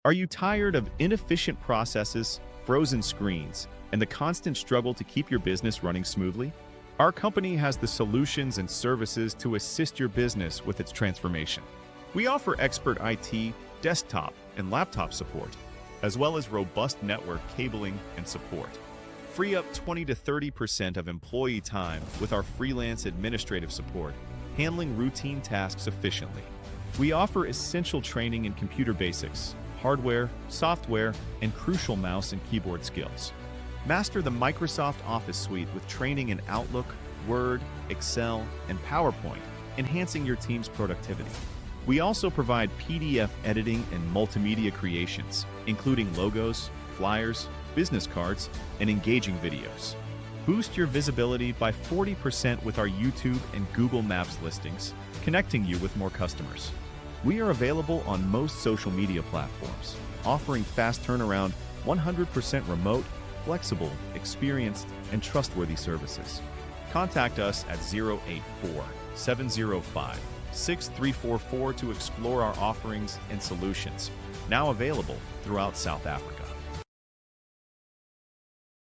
Are you tired of inefficient processes, frozen screens, and the constant struggle to keep your business running smoothly? Our company has the solutions and services to assist your business with its transformation. We offer expert IT, desktop, and laptop support, as well as robust network cabling and support. Free up 20 to 30% of employee time with our freelance administrative support, handling routine tasks efficiently. We offer essential training in computer basics, hardware, software, and crucial mouse and keyboard skills. Master the Microsoft Office suite with training in Outlook, Word, Excel, and PowerPoint, enhancing your team's productivity. We also provide PDF editing and multimedia creations, including logos, flyers, business cards, and engaging videos. Boost your visibility by 40% with our YouTube and Google Maps listings, connecting you with more customers. We are available on most social media platforms, offering fast turnaround, 100% remote, flexible, experienced, and trustworthy services. Contact us at 084-705-6344 to explore our offerings and solutions, now available throughout South Africa.